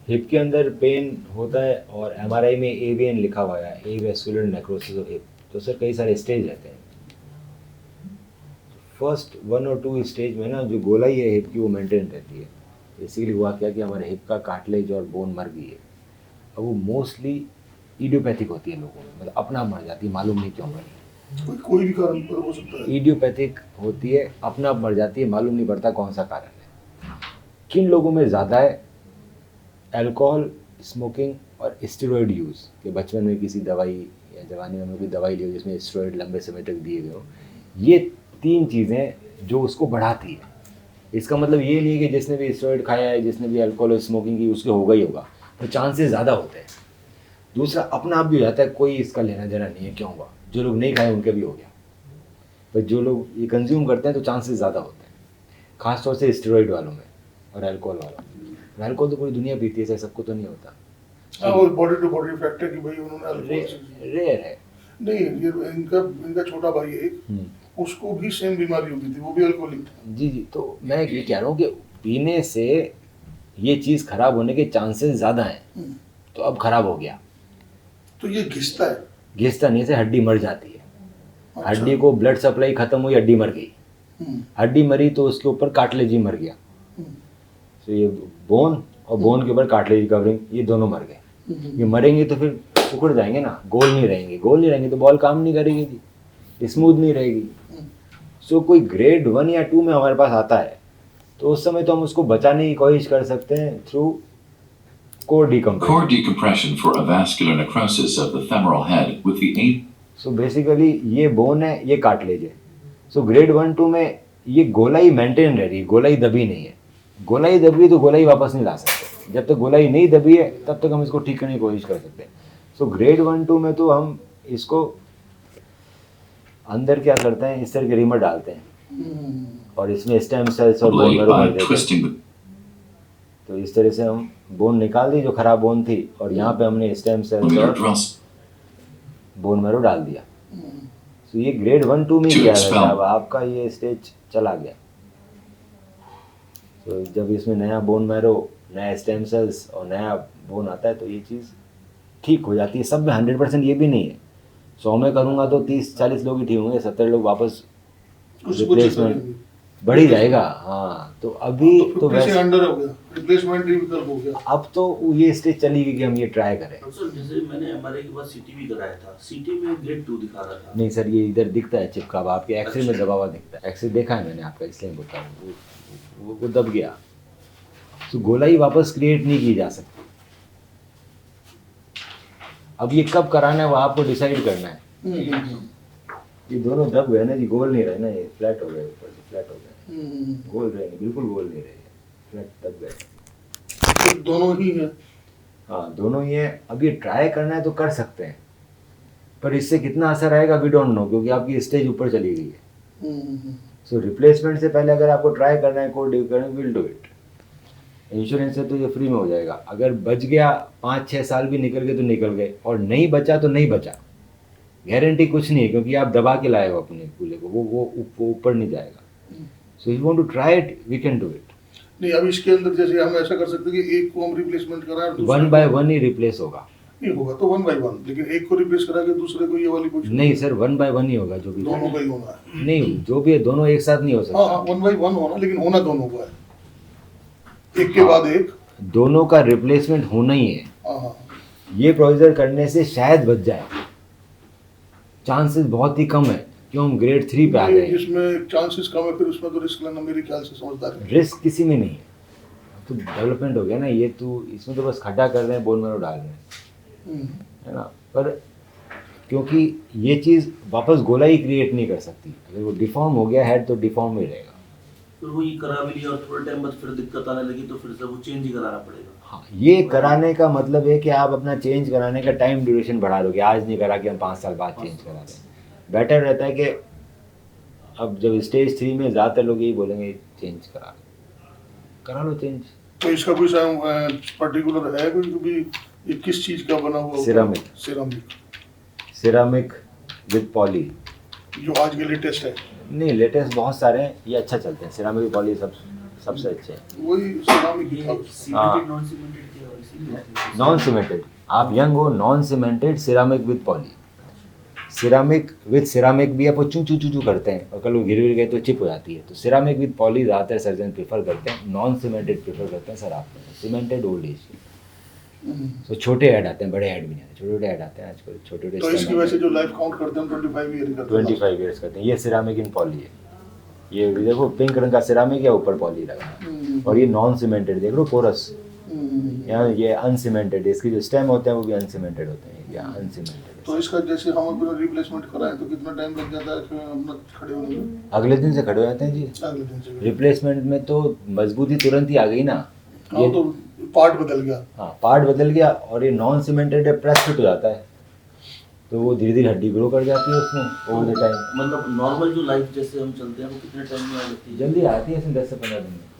Hip के अंदर pen होता है और एमआरआई में एवीएन लिखा हुआ है, एवेस्कुलर नेक्रोसिस ऑफ हिप। तो सर कई सारे स्टेज रहते हैं। फर्स्ट 1 और 2 स्टेज में ना जो गोलाई है हिप की वो मेंटेन रहती है। बेसिकली हुआ क्या कि हमारे हिप का कार्टिलेज और बोन मर गई है। अब वो मोस्टली इडियोपैथिक होती है लोगों में, मतलब अपना मर जाती है, मालूम नहीं क्यों मरी। कोई भी कारण पर हो सकता है। इडियोपैथिक होती है, अपना मर जाती है, मालूम नहीं पड़ता कौन सा कारण है। किन लोगों में ज़्यादा है? अल्कोहल, स्मोकिंग और स्टेरॉयड यूज़, कि बचपन में किसी दवाई या जवानी में कोई दवाई ली हो जिसमें स्टेरॉयड लंबे समय तक दिए गए हो। ये 3 चीज़ें जो उसको बढ़ाती है। इसका मतलब ये नहीं है कि जिसने भी स्टेरॉयड खाया है, जिसने भी अल्कोहल और स्मोकिंग की, उसके होगा ही होगा, तो चांसेस ज़्यादा होते हैं। दूसरा, अपना आप भी हो जाता है, कोई इसका लेना देना नहीं है क्यों हुआ। जो लोग नहीं खाए उनके भी हो गया, पर जो लोग ये कंज्यूम करते हैं तो चांसेस ज़्यादा होते हैं, खासतौर से स्टेरॉयड वालों में और अल्कोहल वालों में। अल्कोहल तो पूरी दुनिया पीती है, सबको तो नहीं होता। हाँ, और बॉडी टू बॉडी इफेक्ट है कि भाई उन्होंने अल्कोहल रेयर है। नहीं, ये इनका छोटा भाई है एक, उसको भी सेम बीमारी हो गई थी, वो भी अल्कोहलिक था। जी जी, तो मैं ये कह रहा हूँ कि पीने से ये चीज़ खराब होने के चांसेस ज़्यादा हैं। तो अब खराब हो गया तो ये घिसता है। घिसता नहीं से हड्डी मर जाती है। अच्छा। हड्डी को ब्लड सप्लाई खत्म हुई, हड्डी मर गई। हड्डी मरी तो उसके ऊपर कार्टिलेज ही मर गया। तो ये बोन और बोन के ऊपर कार्टिलेज कवरिंग, ये दोनों मर गए। ये मरेंगे तो फिर सिकुड़ जाएंगे ना, गोल नहीं रहेंगे। गोल नहीं रहेंगे तो बॉल काम नहीं करेगी जी, स्मूथ नहीं रहेगी। सो कोई ग्रेड 1 या 2 में हमारे पास आता है तो उस समय तो हम उसको बचाने की कोशिश कर सकते हैं through core decompression for avascular necrosis of the femoral head with the aim. So basically ये बोन है, ये कार्टिलेज है। सो ग्रेड 1-2 में ये गोलाई मेंटेन रह रही है, गोलाई दबी नहीं है। गोलाई दबी तो गोलाई वापस नहीं ला सकते। जब तक गोलाई नहीं दबी है तब तक हम इसको ठीक करने की कोशिश कर सकते हैं। सो ग्रेड 1-2 में तो हम इसको अंदर क्या करते हैं, इस तरह के रिमर डालते हैं और इसमें स्टेम सेल्स और बोन मैरो भर देते हैं। तो इस तरह से हम बोन निकाल दी जो खराब बोन थी और यहाँ पे हमने स्टेम सेल्स और बोन मैरो डाल दिया। तो ये ग्रेड 1-2 में क्या है, अब आपका ये स्टेज चला गया। तो जब इसमें नया बोन मैरो, नया स्टेम सेल्स और नया बोन आता है तो ये चीज़ ठीक हो जाती है। सब में 100% ये भी नहीं है। 100 में करूँगा तो 30-40 लोग ही ठीक होंगे, 70 लोग वापस रिप्लेसमेंट बढ़ ही जाएगा। हाँ, तो अभी तो वैसे अंडर हो गया, रिप्लेसमेंट ही विकल्प हो गया। अब तो ये स्टेज चली गई कि हम ये ट्राई करें। सर जैसे मैंने एमआरआई के बाद सीटी भी कराया था, सीटी में ग्रेड 2 दिखा रहा था। नहीं सर, ये इधर दिखता है चिपका हुआ, आपके एक्सरे में दबा हुआ दिखता है। एक्सरे देखा है मैंने आपका, इसलिए बोलता हूँ वो दब गया। तो गोलाई वापस क्रिएट नहीं की जा सकती। अब ये कब कराना है वो आपको डिसाइड करना है। ये दोनों दब गए ना जी, गोल नहीं रहे ना, ये फ्लैट हो गए, ऊपर से फ्लैट हो गए। गोल रहे नहीं, बिल्कुल गोल नहीं रहे, फ्लैट दब गए। तो दोनों ही है। हाँ, दोनों ही है। अब ये ट्राई करना है तो कर सकते हैं, पर इससे कितना असर आएगा वी डोंट नो, क्योंकि आपकी स्टेज ऊपर चली गई है। सो रिप्लेसमेंट से पहले अगर आपको ट्राई करना है, कोड करना है, विल डू इट। इंश्योरेंस से तो ये फ्री में हो जाएगा। अगर बच गया, 5-6 साल भी निकल गए तो निकल गए, और नहीं बचा तो नहीं बचा। गारंटी कुछ नहीं है, क्योंकि आप दबा के लाए हो अपने कूल्हे को, वो ऊपर नहीं जाएगा। So you want to try it, we can do it. नहीं, अब इसके अंदर जैसे हम ऐसा कर सकते हैं कि एक को हम रिप्लेसमेंट कराएं, 1 by 1 ही रिप्लेस होगा। नहीं होगा तो 1 by 1, लेकिन एक को रिप्लेस करा के दूसरे को ये वाली पोजीशन। नहीं सर, 1 by 1 ही होगा। जो भी दोनों का ही होना है। नहीं, जो भी है दोनों एक साथ नहीं हो सकता। हाँ, 1 by 1 होना, लेकिन होना दोनों का है, एक के बाद एक। दोनों का रिप्लेसमेंट होना ही है। हाँ, ये प्रोसीजर करने से शायद बच जाए, चांसेस बहुत ही कम है। क्यों, हम ग्रेड 3 पे आ गए। जिसमें चांसेस कम है फिर उसमें तो रिस्क लेना मेरे ख्याल से समझदार है। रिस्क किसी में नहीं है, तो डेवलपमेंट हो गया ना ये। तो इसमें तो बस खड्डा कर रहे हैं, बोन मैरो डाल रहे हैं, है ना। पर क्योंकि ये चीज़ वापस गोला ही क्रिएट नहीं कर सकती। अगर वो डिफॉर्म हो गया हेड तो डिफॉर्म ही रहेगा। फिर वो ये करा भी लिया और थोड़े टाइम बाद फिर दिक्कत आने लगी तो फिर से वो चेंज ही कराना पड़ेगा। हाँ, ये कराने का मतलब है कि आप अपना चेंज कराने का टाइम ड्यूरेशन बढ़ा दोगे। आज नहीं करा कि हम 5 साल बाद चेंज करा दें। बेटर रहता है कि अब जब स्टेज 3 में ज़्यादातर लोग यही बोलेंगे चेंज करा लो चेंज। तो इसका कोई पर्टिकुलर है कोई भी, ये किस चीज का बना हुआ? सिरामिक विद पॉली, जो आज के लेटेस्ट है। नहीं, लेटेस्ट बहुत सारे हैं, ये अच्छा चलते हैं। सिरामिक पॉली सबसे अच्छे हैं। वही सिरामिक ही था। हाँ। नॉन सीमेंटेड इसीलिए नॉन सीमेंटेड, आप यंग हो, non cemented ceramic with poly. Ceramic with ceramic भी आप वो चू चू चू चू करते हैं और कल वो गिर गए तो चिप हो जाती है, तो सिरामिक विद पॉली ज़्यादातर सर्जन प्रेफर करते हैं, नॉन सीमेंटेड प्रेफर करते हैं सर आप। सीमेंटेड ओल्ड एज, तो छोटे हेड आते हैं, बड़े हेड भी नहीं आते, छोटे छोटे हेड आते हैं आजकल, छोटे तो इसकी वजह से जो लाइफ काउंट करते हैं 25 ईयर करते हैं। 25 ईयर्स करते हैं। ये सिरामिक इन पॉली है, ये भी देखो पिंक रंग का सिरामिक है, ऊपर पॉली लगा है। और ये नॉन सीमेंटेड देख लो पोरस, यहाँ ये अनसीमेंटेड, इसके जो स्टेम होते हैं वो भी अनसीमेंटेड होते हैं, या अनसीमेंटेड। तो इसका जैसे हम अपना रिप्लेसमेंट कराएं तो कितना टाइम लग जाता है फिर अपना खड़े होने में? अगले दिन से खड़े हो जाते हैं जी। अगले दिन से रिप्लेसमेंट में तो मजबूती तुरंत ही आ गई ना। हाँ, तो पार्ट बदल गया। हाँ, पार्ट बदल गया, और ये नॉन सीमेंटेड है, प्रेस फिट हो जाता है, तो वो धीरे धीरे हड्डी ग्रो कर जाती है उसमें ओवर द टाइम। मतलब नॉर्मल जो लाइफ जैसे हम चलते हैं वो कितने टाइम में आ जाती है? जल्दी आती है, इसमें 10 से 15 दिन में।